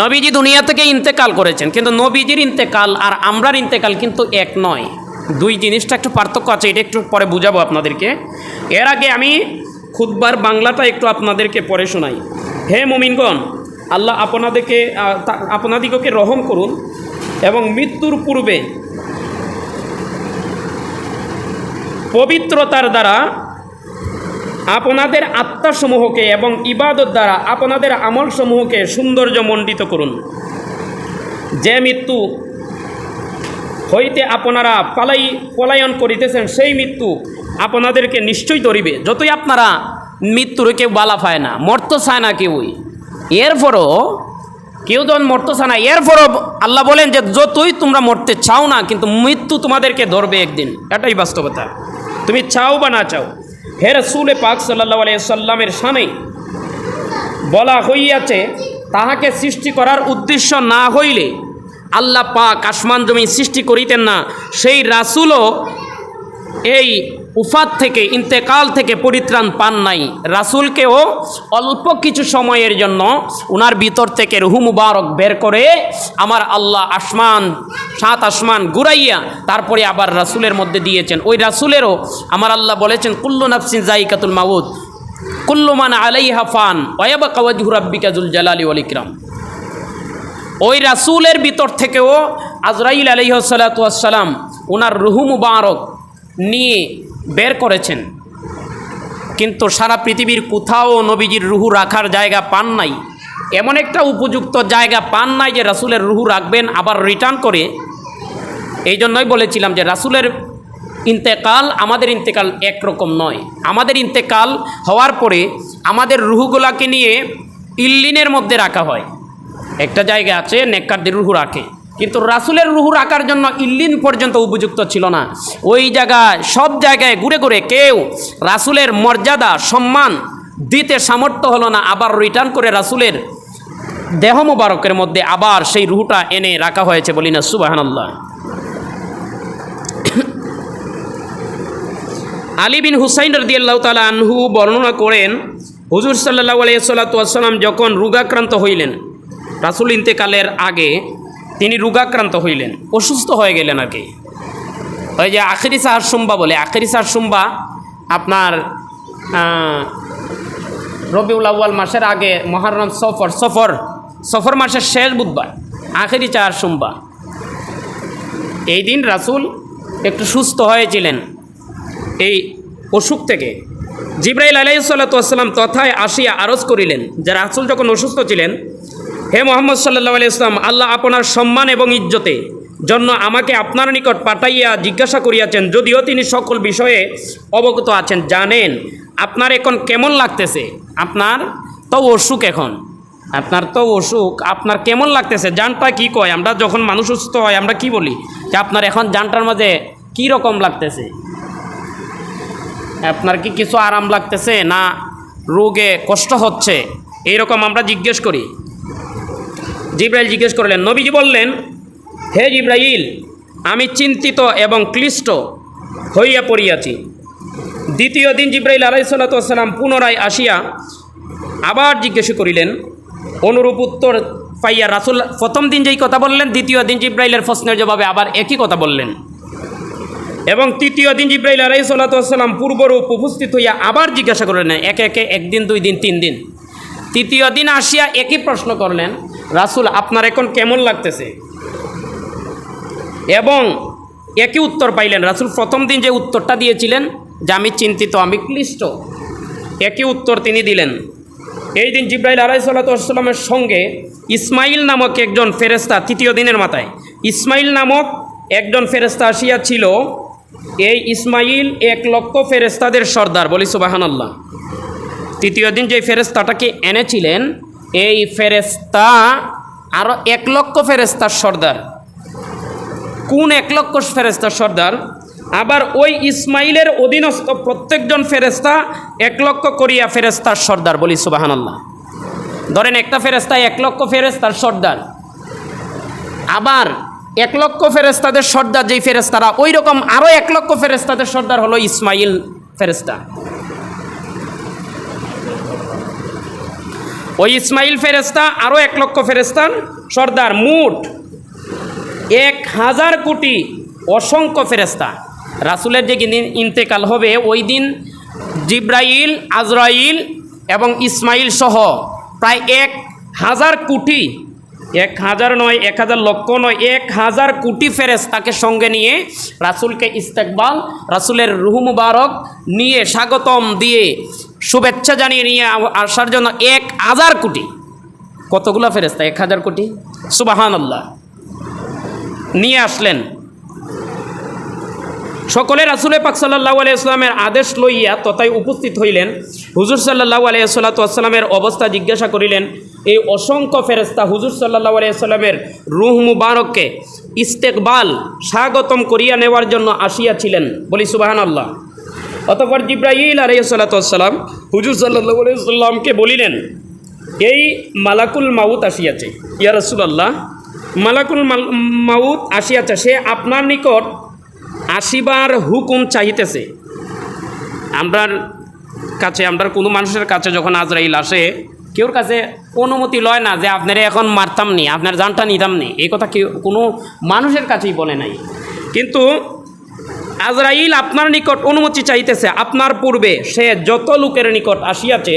Speaker 1: নবীজি দুনিয়া থেকে ইন্তেকাল করেছেন, কিন্তু নবীজির ইন্তেকাল আর আমরার ইন্তেকাল কিন্তু এক নয়, দুই জিনিসটা একটু পার্থক্য আছে। এটা একটু পরে বুঝাবো আপনাদেরকে। এর আগে আমি খুতবার বাংলাটা একটু আপনাদেরকে পড়ে শোনাই। হে মুমিনগণ, আল্লাহ আপনাদিগকে রহম করুন এবং মৃত্যুর পূর্বে পবিত্রতার দ্বারা আপনাদের আত্মাসমূহকে এবং ইবাদত দ্বারা আপনাদের আমলসমূহকে সৌন্দর্যমণ্ডিত করুন। যে মৃত্যু হইতে আপনারা পলায়ন করিতেছেন, সেই মৃত্যু আপনাদেরকে নিশ্চয়ই ধরিবে। যতই আপনারা মৃত্যুর কেউ বালা পায় না, মরতে চায় না কেউই, এরপরও কেউ যখন মরতে চায় না, এরপরও আল্লাহ বলেন যে যতই তোমরা মরতে চাও না, কিন্তু মৃত্যু তোমাদেরকে ধরবে একদিন, এটাই বাস্তবতা, তুমি চাও বা না চাও। হে রাসূল পাক সাল্লাল্লাহু আলাইহি সাল্লামের শানে বলা হইয়াছে, তাহাকে সৃষ্টি করার উদ্দেশ্য না হইলে আল্লাহ পাক আসমান জমি সৃষ্টি করিতেন না। সেই রাসূলও এই উফাত থেকে, ইন্তেকাল থেকে পরিত্রাণ পান নাই। রাসূলকেও অল্প কিছু সময়ের জন্য ওনার ভিতর থেকে রূহ মুবারক বের করে আমার আল্লাহ 7 আসমান ঘুরাইয়া তারপরে আবার রাসূলের মধ্যে দিয়েছেন। ওই রাসূলেরও আমার আল্লাহ বলেছেন, কুল্লু নাফসিন যায়িকাতুল মাউত, কুল্লু মান আলাইহা ফান ওয়া ইয়াবকা ওয়াজহু রাব্বিকা যুল জালালি ওয়াল ইকরাম। ওই রাসূলের ভিতর থেকেও আজরাইল আলাইহিস সালাতু ওয়াস সালাম ওনার রুহু মুবারক নিয়ে বের করেছেন, কিন্তু সারা পৃথিবীর কোথাও নবীজির রুহু রাখার জায়গা পান নাই। এমন একটা উপযুক্ত জায়গা পান নাই যে রাসূলের রুহু রাখবেন আবার রিটার্ন করে। এই জন্যই বলেছিলাম যে রাসূলের ইন্তেকাল আমাদের ইন্তেকাল একরকম নয়। আমাদের ইন্তেকাল হওয়ার পরে আমাদের রুহুগুলাকে নিয়ে ইল্লিনের মধ্যে রাখা হয়। একটা জায়গা আছে নেককারদের রুহু রাখে, কিন্তু রাসূলের রুহু রাখার জন্য ইল্লিন পর্যন্ত উপযুক্ত ছিল না। ওই জায়গায় সব জায়গায় ঘুরে ঘুরে কেউ রাসূলের মর্যাদা সম্মান দিতে সামর্থ্য হলো না, আবার রিটার্ন করে রাসূলের দেহ মোবারকের মধ্যে আবার সেই রুহুটা এনে রাখা হয়েছে। বলি না সুবহানাল্লাহ। আলী বিন হুসাইন রাদিয়াল্লাহু তাআলা আনহু বর্ণনা করেন, হুজুর সাল্লাল্লাহু আলাইহি ওয়াসাল্লাম যখন রোগাক্রান্ত হইলেন, রাসূল ইন্তেকালের আগে তিনি রোগাক্রান্ত হইলেন, অসুস্থ হয়ে গেলেন আর কি। ওই যে আখিরি সাহার সুম্বা বলে, আখিরি সাহার সুম্বা আপনার রবিউল আউয়াল মাসের আগে মুহররম সফর মাসের শেষ বুধবার, আখিরি চার সুম্বা। এই দিন রাসূল একটু সুস্থ হয়েছিলেন এই অসুখ থেকে। জিবরাইল আলাইহিস সালাতু ওয়াস সালাম তথায় আসিয়া আরজ করিলেন যে রাসূল যখন অসুস্থ ছিলেন, হে মুহাম্মদ সাল্লাল্লাহু আলাইহি ওয়াসাল্লাম, আল্লাহ আপনার সম্মান এবং ইজ্জতে জন্য আমাকে আপনার নিকট পাঠাইয়া জিজ্ঞাসা করিয়াছেন, যদিও তিনি সকল বিষয়ে অবগত আছেন, জানেন আপনার এখন কেমন লাগতেছে। আপনার তো অসুখ, এখন আপনার তো অসুখ, আপনার কেমন লাগতেছে, জানটা কি কয়? আমরা যখন মানুষ সুস্থ হয় আমরা কি বলি যে আপনার এখন জানটার মাঝে কী রকম লাগতেছে, আপনার কি কিছু আরাম লাগতেছে না রোগে কষ্ট হচ্ছে, এইরকম আমরা জিজ্ঞেস করি। জিবরাইল জিজ্ঞেস করলেন, নবীজি বললেন, হে জিবরাইল, আমি চিন্তিত এবং ক্লিষ্ট হইয়া পড়িয়াছি। দ্বিতীয় দিন জিবরাইল আলাইহিস সালাতু ওয়াস সালাম পুনরায় আসিয়া আবার জিজ্ঞাসা করিলেন। অনুরূপ উত্তর পাইয়া রাসূল প্রথম দিন যেই কথা বললেন, দ্বিতীয় দিন জিবরাইলের প্রশ্নের জবাবে আবার একই কথা বললেন। এবং তৃতীয় দিন জিবরাইল আলাইহিস সালাতু ওয়াস সালাম পূর্বরূপ উপস্থিত হইয়া আবার জিজ্ঞাসা করলেন, একে একে একদিন, দুই দিন, তিন দিন। তৃতীয় দিন আসিয়া একই প্রশ্ন করলেন, রাসূল আপনার এখন কেমন লাগতেছে? এবং একই উত্তর পাইলেন। রাসূল প্রথম দিন যে উত্তরটা দিয়েছিলেন যে আমি চিন্তিত, আমি ক্লিষ্ট, একই উত্তর তিনি দিলেন। এই দিন জিবরাইল আলাইহিস সালাতু ওয়াস সালামের সঙ্গে ইসমাইল নামক একজন ফেরেশতা, তৃতীয় দিনের মাথায় ইসমাইল নামক একজন ফেরেশতা আসিয়াছিল। এই ইসমাইল 1,00,000 ফেরেশতাদের সর্দার। বলি সুবহানাল্লাহ। তৃতীয় দিন যে ফেরেশতাটাকে এনেছিলেন, এই ফেরেশতা আরও 1,00,000 ফেরেশতার সর্দার। কোন 1,00,000 ফেরেশতার সর্দার? আবার ওই ইসমাইলের অধীনস্থ প্রত্যেকজন ফেরেশতা 1,00,000 করিয়া ফেরেশতার সর্দার। বলি সুবহানাল্লাহ। ধরেন একটা ফেরেশতা 1,00,000 ফেরেশতার সর্দার, আবার 1,00,000 ফেরেশতাদের সর্দার যেই ফেরেশতারা, ওই রকম আরও 1,00,000 ফেরেশতাদের সর্দার হলো ইসমাইল ফেরেশতা। ওই ইসমাইল ফেরেশতা আরও 1,00,000 ফেরেশতার সর্দার, মোট 1,000 কোটি অসংখ্য ফেরেশতা। রাসূলের যে দিন ইন্তেকাল হবে ওই দিন জিবরাইল, আজরাইল এবং ইসমাইল সহ প্রায় 1,000 কোটি, 1,000 নয়, 1,000 লক্ষ নয়, 1,000 কোটি ফেরেশতাকে সঙ্গে নিয়ে রাসূলকে ইস্তেকবাল, রাসূলের রূহ মুবারক নিয়ে স্বাগতম দিয়ে শুভেচ্ছা জানিয়ে নিয়ে আসার জন্য 1,000 কোটি। কতগুলো ফেরেশতা? 1,000 কোটি। সুবহানাল্লাহ। নিয়ে আসলেন সকলে। রাসূল পাক সাল্লাল্লাহু আলাইহি ওয়াসাল্লামের আদেশ লইয়া তথায় উপস্থিত হইলেন। হুজুর সাল্লাল্লাহু আলাইহি ওয়াসাল্লামের অবস্থা জিজ্ঞাসা করিলেন। এই অসংখ্য ফেরেশতা হুজুর সাল্লাল্লাহু আলাইহি ওয়াসাল্লামের রূহ মুবারককে ইস্তেকবাল, স্বাগতম করিয়া নেওয়ার জন্য আসিয়াছিলেন। বলি সুবহানাল্লাহ। অতঃপর জিবরাইল আলাইহিস সালাতু ওয়াস সালাম হুজুর সাল্লাল্লাহু আলাইহি ওয়াসাল্লামকে বলিলেন, এই মালাকুল মাউত আসিয়াছে। ইয়া রাসূলুল্লাহ, মালাকুল মাউত আসিয়াছে, সে আপনার নিকট আসিবার হুকুম চাহিতেছে। আমরার কাছে, আমরা কোনো মানুষের কাছে যখন আজরাইল আসে, কেউর কাছে অনুমতি লয় না যে আপনারা এখন মারতাম নি, আপনার জানটা নিতাম নি, এই কথা কেউ কোনো মানুষের কাছেই বলে নাই। কিন্তু আজরাইল আপনার নিকট অনুমতি চাইতেছে, আপনার পূর্বে সে যত লোকের নিকট আসিয়াছে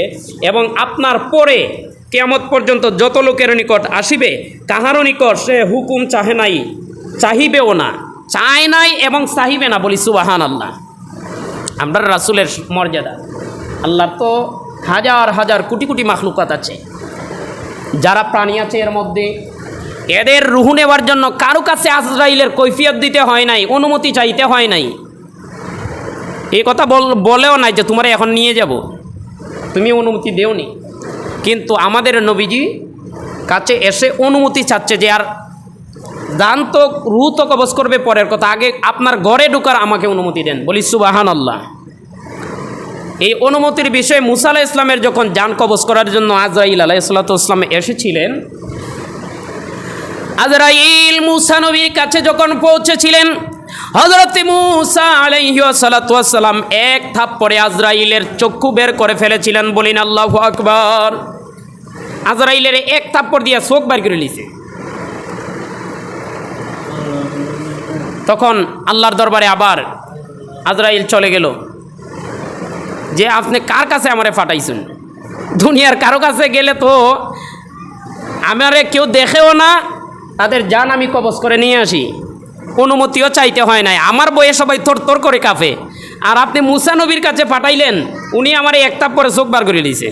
Speaker 1: এবং আপনার পরে কিয়ামত পর্যন্ত যত লোকের নিকট আসিবে, কাহারও নিকট সে হুকুম চাহে নাই, চাহিবেও না, চায় নাই এবং চাহিবে না। বলি সুবহানাল্লাহ। আমরা রাসূলের মর্যাদা, আল্লাহর তো হাজার হাজার কোটি কোটি মাখলুকাত আছে, যারা প্রাণী আছে এর মধ্যে, এদের রুহ নেওয়ার জন্য কারো কাছে আজরাইলের কৈফিয়ত দিতে হয় নাই, অনুমতি চাইতে হয় নাই। এই কথা বলেও নাই যে তোমার এখন নিয়ে যাব, তুমি অনুমতি দেওনি। কিন্তু আমাদের নবীজি কাছে এসে অনুমতি চাচ্ছে যে আর দান তো রুহ তো কবজ করবে পরের কথা, আগে আপনার ঘরে ঢুকার আমাকে অনুমতি দেন। বলি সুবহানাল্লাহ। এই অনুমতির বিষয়ে মুসা আলাইহিস সালামের যখন জান কবজ করার জন্য আজরাইল আলাইহিস সালাম এসেছিলেন, আজরাইল মুসা নবীর কাছে যখন পৌঁছেছিলেন, হযরত মুসা আলাইহিস সালাম এক থাপ্পড়ে আজরাইলের চক্ষু বের করে ফেলেছিলেন। বলিন আল্লাহু আকবার। আজরাইলের এক থাপ্পড় দিয়ে চোখ বের করে নিয়েছে। তখন আল্লাহর দরবারে আবার আজরাইল চলে গেল যে আপনি কার কাছে আমারে ফাটাইছেন? দুনিয়ার কারো কাছে গেলে তো আমারে কেউ দেখেও না, তাদের জান আমি কবজ করে নিয়ে আসি, অনুমতিও চাইতে হয় নাই, আমার বয়ে সবাই থরথর করে কাঁপে। আর আপনি মুসা নবীর কাছে পাঠাইলেন, উনি আমার এক থাপ্পড়ে চোখ বার করে দিয়েছে।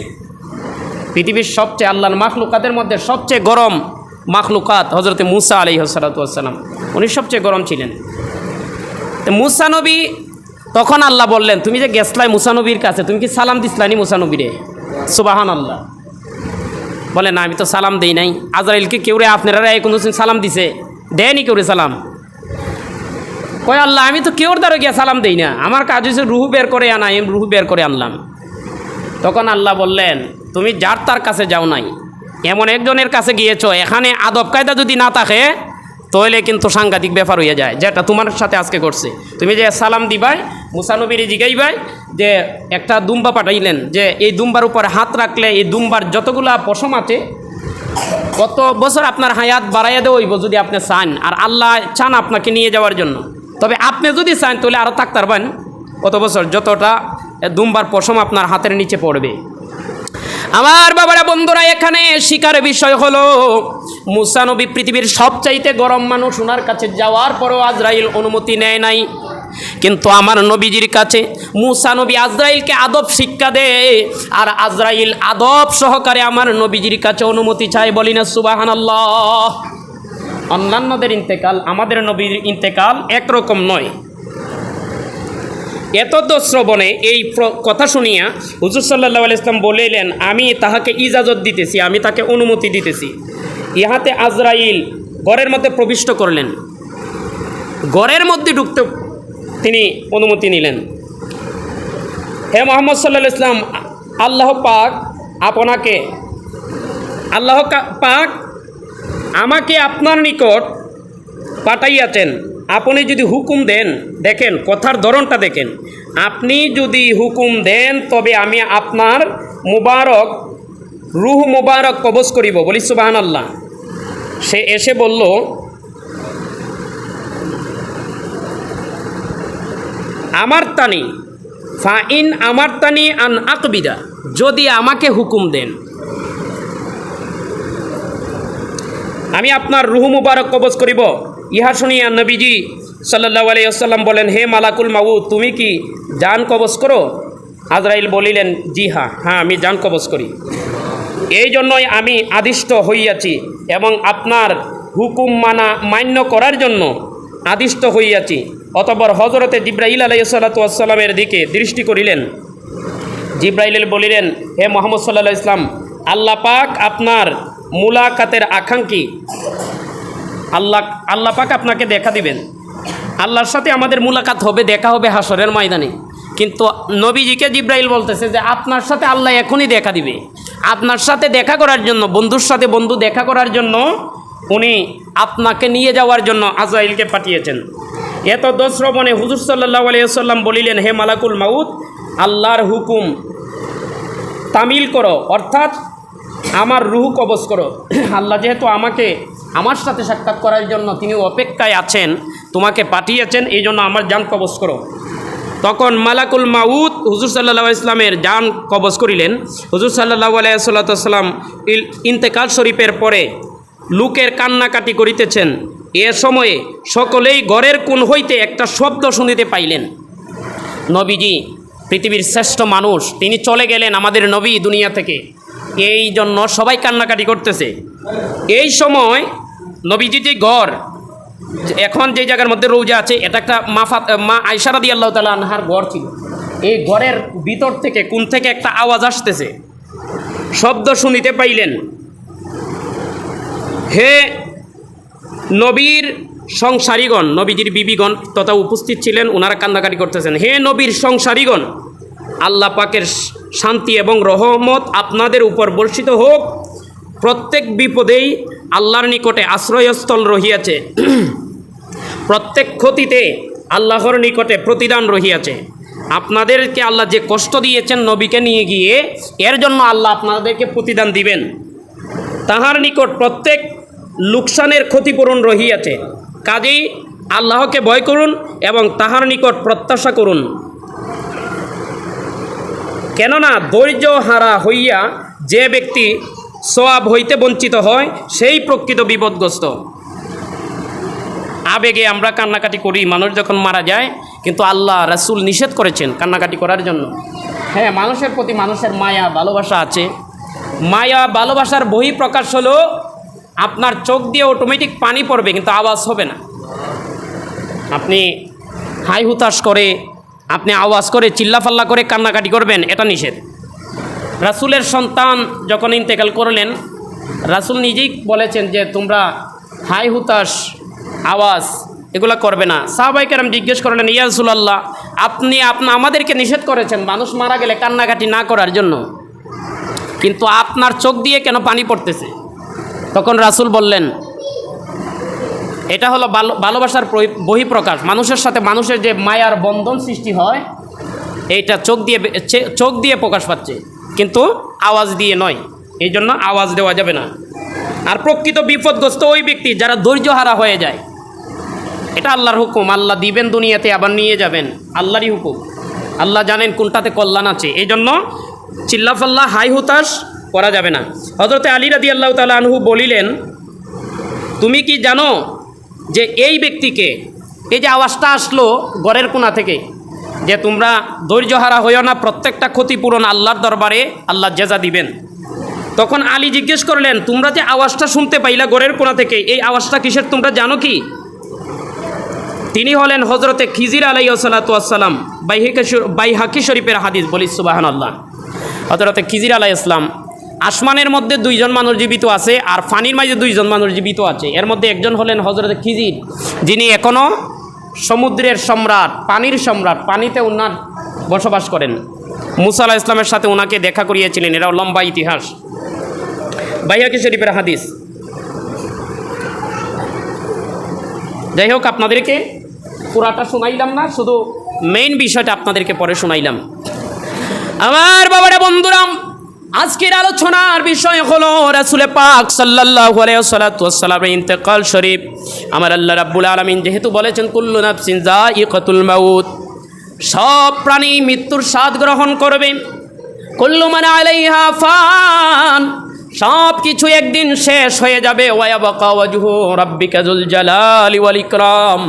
Speaker 1: পৃথিবীর সবচেয়ে আল্লাহর মাখলুকাতের মধ্যে সবচেয়ে গরম মাখলুকাত হযরত মুসা আলাইহিস সালাম, উনি সবচেয়ে গরম ছিলেন। তো মুসা নবী, তখন আল্লাহ বললেন, তুমি যে গেছলাই মুসা নবীর কাছে, তুমি কি সালাম দিসলানি মুসা নবীরে? সুবহানাল্লাহ। বলে না, আমি তো সালাম দেই নাই। আজরাইলকে কেউ রে আপনারা কোনো সালাম দিছে? দেয়নি কেউ রে সালাম। কয় আল্লাহ, আমি তো কেউর দ্বারা গিয়া সালাম দেই না, আমার কাজ হচ্ছে রুহু বের করে আনা, আমি রুহু বের করে আনলাম। তখন আল্লাহ বললেন, তুমি যার তার কাছে যাও নাই, এমন একজনের কাছে গিয়েছ, এখানে আদব কায়দা যদি না থাকে তাহলে কিন্তু সাংঘাতিক ব্যাপার হয়ে যায়, যেটা তোমার সাথে আজকে করছে। তুমি যে সালাম দিবাই, মুসা নবীর জিগাইবাই যে একটা দুম্বা পাঠাইলেন, যে এই দুম্বার উপরে হাত রাখলে এই দুম্বার যতগুলা পশম আছে কত বছর আপনার হায়াত বাড়াইয়া দেওয়া হইব যদি আপনি চান, আর আল্লাহ চান আপনাকে নিয়ে যাওয়ার জন্য। তবে আপনি যদি চান তাহলে আরও থাকতে পারবেন কত বছর, যতটা দুম্বার পশম আপনার হাতের নিচে পড়বে। আমার বাবারা, বন্ধুরা, এখানে শিকারের বিষয় হলো মুসা নবী পৃথিবীর সবচাইতে গরম মানুষ, ওনার কাছে যাওয়ার পরও আজরাইল অনুমতি নেয় নাই। কিন্তু আমার নবীজির কাছে মুসা নবী আজরাইলকে আদব শিক্ষা দেয়, আর আজরাইল আদব সহকারে আমার নবীজির কাছে অনুমতি চায়। বলি না সুবহানাল্লাহ। অন্যান্যদের ইন্তেকাল, আমাদের নবীর ইন্তেকাল একরকম নয়। এতদ শ্রবণে এই কথা শুনিয়া হুজুর সাল্লাল্লাহু আলাইহি ওয়াসাল্লাম বলিলেন, আমি তাহাকে ইজাজত দিতেছি, আমি তাকে অনুমতি দিতেছি। ইহাতে আজরাইল ঘরের মধ্যে প্রবিষ্ট করলেন, ঘরের মধ্যে ঢুকতে তিনি অনুমতি নিলেন। হে মুহাম্মদ সাল্লাল্লাহু আলাইহি ওয়াসাল্লাম, আল্লাহ পাক আমাকে আপনার নিকট পাঠাইয়াছেন, আপনি যদি হুকুম দেন, দেখেন কথার ধরনটা দেখেন, আপনি যদি হুকুম দেন তবে আমি আপনার মুবারক রুহ মুবারক কবজ করিব। বলি সুবহানাল্লাহ। সে এসে বলল, আমার তানি ফাইন আমার তানি আন আকবিদা, যদি আমাকে হুকুম দেন আমি আপনার রুহ মুবারক কবজ করিব। ইহা শুনিয়া নবীজি সাল্লাল্লাহু আলাইহি ওয়াসাল্লাম বলেন, হে মালাকুল মাউত, তুমি কি জান কবজ করো? আজরাইল বলিলেন, জি হ্যাঁ, আমি জান কবজ করি, এই জন্যই আমি আদিষ্ট হইয়াছি এবং আপনার হুকুম মান্য করার জন্য আদিষ্ট হইয়াছি। অতঃপর হযরতে জিবরাইল আলাইহিস সালামের দিকে দৃষ্টি করিলেন। জিবরাইল বলিলেন, হে মুহাম্মদ সাল্লাল্লাহু আলাইহি ওয়াসাল্লাম, আল্লাহ পাক আপনার মুলাকাতের আকাঙ্ক্ষী, আল্লাহ পাক আপনাকে দেখা দিবেন, আল্লাহর সাথে আমাদের মুলাকাত হবে, দেখা হবে হাসরের ময়দানে। কিন্তু নবীজিকে জিবরাইল বলতেছে যে আপনার সাথে আল্লাহ এখনই দেখা দিবে। আপনার সাথে দেখা করার জন্য, বন্ধুর সাথে বন্ধু দেখা করার জন্য উনি আপনাকে নিয়ে যাওয়ার জন্য আজরাইলকে পাঠিয়েছেন। এত শ্রবণে হুজুর সাল্লাল্লাহু আলাইহি ওয়াসাল্লাম বলিলেন, হে মালাকুল মাউত, আল্লাহর হুকুম তামিল করো, অর্থাৎ আমার রুহ কবজ করো। আল্লাহ যেহেতু আমাকে আমার সাথে সাক্ষাৎ করার জন্য তিনি অপেক্ষায় আছেন, তোমাকে পাঠিয়েছেন, এই জন্য আমার জান কবজ করো। তখন মালাকুল মাউত হুজুর সাল্লাল্লাহু আলাইহি ইসলামের জান কবজ করিলেন। হুজুর সাল্লাল্লাহু আলাইহি সাল্লাম ইন্তেকাল শরীফের পরে লোকের কান্নাকাটি করিতেছেন। এ সময়ে সকলেই ঘরের কোণ হইতে একটা শব্দ শুনিতে পাইলেন। নবীজি পৃথিবীর শ্রেষ্ঠ মানুষ, তিনি চলে গেলেন আমাদের নবী দুনিয়া থেকে, এই জন্য সবাই কান্নাকাটি করতেছে। এই সময় নবীজি যে ঘর, এখন যে জায়গার মধ্যে রৌজা আছে, এটা একটা মা আয়েশা রাদিয়াল্লাহু তাআলা আনহার ঘর ছিল। এই ঘরের ভিতর থেকে কোন থেকে একটা আওয়াজ আসতেছে, শব্দ শুনিতে পাইলেন। হে নবীর সংসারীগণ, নবীজির বিবিগণ তথা উপস্থিত ছিলেন, ওনারা কান্নাকাটি করতেছেন। হে নবীর সংসারীগণ, আল্লাহ পাকের শান্তি এবং রহমত আপনাদের উপর বর্ষিত হোক। প্রত্যেক বিপদেই আল্লাহর নিকটে আশ্রয়স্থল রহিয়াছে, প্রত্যেক ক্ষতিতে আল্লাহর নিকটে প্রতিদান রহিয়াছে। আপনাদেরকে আল্লাহ যে কষ্ট দিয়েছেন নবীকে নিয়ে গিয়ে, এর জন্য আল্লাহ আপনাদেরকে প্রতিদান দিবেন। তাহার নিকট প্রত্যেক লোকসানের ক্ষতিপূরণ রহিয়াছে। কাজেই আল্লাহকে ভয় করুন এবং তাহার নিকট প্রত্যাশা করুন। কেননা ধৈর্য হারা হইয়া যে ব্যক্তি সওয়াব হইতে বঞ্চিত হয়, সেই প্রকৃত বিপদগ্রস্ত। আবেগে আমরা কান্নাকাটি করি মানুষ যখন মারা যায়, কিন্তু আল্লাহ রাসূল নিষেধ করেছেন কান্নাকাটি করার জন্য। হ্যাঁ, মানুষের প্রতি মানুষের মায়া ভালোবাসা আছে। মায়া ভালোবাসার বহিঃপ্রকাশ হলো আপনার চোখ দিয়ে অটোমেটিক পানি পড়বে, কিন্তু আওয়াজ হবে না। আপনি হাই হুতাশ করে, আপনি আওয়াজ করে, চিল্লাফাল্লা করে কান্নাকাটি করবেন, এটা নিষেধ। রাসূলের সন্তান যখন ইন্তেকাল করলেন, রাসূল নিজেই বলেছেন যে তোমরা হাই হুতাশ, আওয়াজ এগুলো করবে না। সাহাবায়ে কেরাম জিজ্ঞেস করলেন, ইয়া রাসূলুল্লাহ, আপনি আমাদেরকে নিষেধ করেছেন মানুষ মারা গেলে কান্নাকাটি না করার জন্য, কিন্তু আপনার চোখ দিয়ে কেন পানি পড়তেছে? তখন রাসূল বললেন, এটা হলো ভালোবাসার বহিঃপ্রকাশ। মানুষের সাথে মানুষের যে মায়ার বন্ধন সৃষ্টি হয়, এইটা চোখ দিয়ে প্রকাশ পাচ্ছে, কিন্তু আওয়াজ দিয়ে নয়। এই জন্য আওয়াজ দেওয়া যাবে না। আর প্রকৃত বিপদগ্রস্ত ওই ব্যক্তি যারা ধৈর্যহারা হয়ে যায়। এটা আল্লাহর হুকুম, আল্লাহ দিবেন দুনিয়াতে, আবার নিয়ে যাবেন, আল্লাহরই হুকুম। আল্লাহ জানেন কোনটাতে কল্যাণ আছে, এই জন্য চিল্লাফাল্লা হাই হুতাশ করা যাবে না। হযরতে আলী রাদিয়াল্লাহু তাআলা আনহু বলিলেন, তুমি কি জানো যে এই ব্যক্তিকে, এই যে আওয়াজটা আসলো ঘরের কোণা থেকে, যে তোমরা ধৈর্যহারা হইও না, প্রত্যেকটা ক্ষতিপূরণ আল্লাহর দরবারে আল্লাহ জেজা দিবেন। তখন আলী জিজ্ঞেস করলেন, তোমরা যে আওয়াজটা শুনতে পাইলা ঘরের কোণা থেকে, এই আওয়াজটা কিসের তোমরা জানো কি? তিনি হলেন হযরতে খিজির আলাইহিস সালাতু ওয়াস সালাম। বাইহাকি শরীফের হাদিস, বলি সুবহানাল্লাহ। হযরতে খিজির আলাইহিস সালাম, আসমানের মধ্যে দুইজন মানুষ জীবিত আছে, আর পানির মাঝে দুইজন মানুষ জীবিত আছে। এর মধ্যে একজন হলেন হযরতে খিজির, যিনি এখনও সমুদ্রের সম্রাট, পানির সম্রাট, পানিতে ওনার বসবাস করেন। মুসা আলাইহিস সালামের সাথে ওনাকে দেখা করিয়েছিলেন। এরা লম্বা ইতিহাস, বাইহাকি শরীফের হাদিস। যাই হোক, আপনাদেরকে পুরাটা শোনাইলাম না, শুধু মেইন বিষয়টা আপনাদেরকে পরে শোনাইলাম। আমার বাবারা, বন্ধুরা, আজকের আলোচনার বিষয় হলো রাসূল পাক সাল্লাল্লাহু আলাইহি ওয়াসাল্লামের ইন্তেকাল শরীফ। আমার আল্লাহ রাব্বুল আলামিন যেহেতু বলেছেন কুল্লু নাফসিন যায়িকাতুল মাউত, সব প্রাণী মৃত্যুর স্বাদ গ্রহণ করবে। কুল্লু মান আলাইহা ফান, সব কিছু একদিন শেষ হয়ে যাবে। ওয়ায়াবকা ওয়াজহু রাব্বিকা যুল জালালি ওয়াল ইকরাম,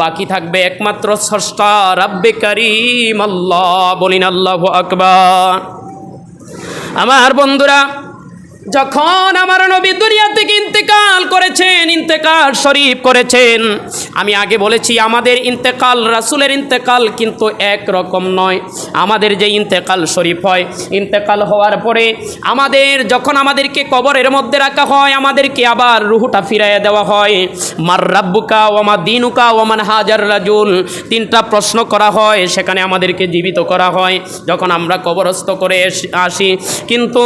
Speaker 1: বাকি থাকবে একমাত্র স্রষ্টা রব্বে কারীম আল্লাহ। বলিন আল্লাহু আকবার। আমার বন্ধুরা, যখন আমার নবী দুনিয়া থেকে ইন্তেকাল করেছেন, ইন্তেকাল শরীফ করেছেন, আমি আগে বলেছি আমাদের ইন্তেকাল, রাসূলের ইন্তেকাল কিন্তু এক রকম নয়। আমাদের যে ইন্তেকাল শরীফ হয়, ইন্তেকাল হওয়ার পরে যখন আমাদেরকে কবরের মধ্যে রাখা হয়, আমাদেরকে আবার রুহটা ফিরাইয়া দেওয়া হয়। মার রাব্বুকা ওয়া মা দীনুকা ওয়া মান হাজার রাজুল, তিনটা প্রশ্ন করা হয়, সেখানে আমাদেরকে জীবিত করা হয় যখন আমরা কবরস্থ করে আসি। কিন্তু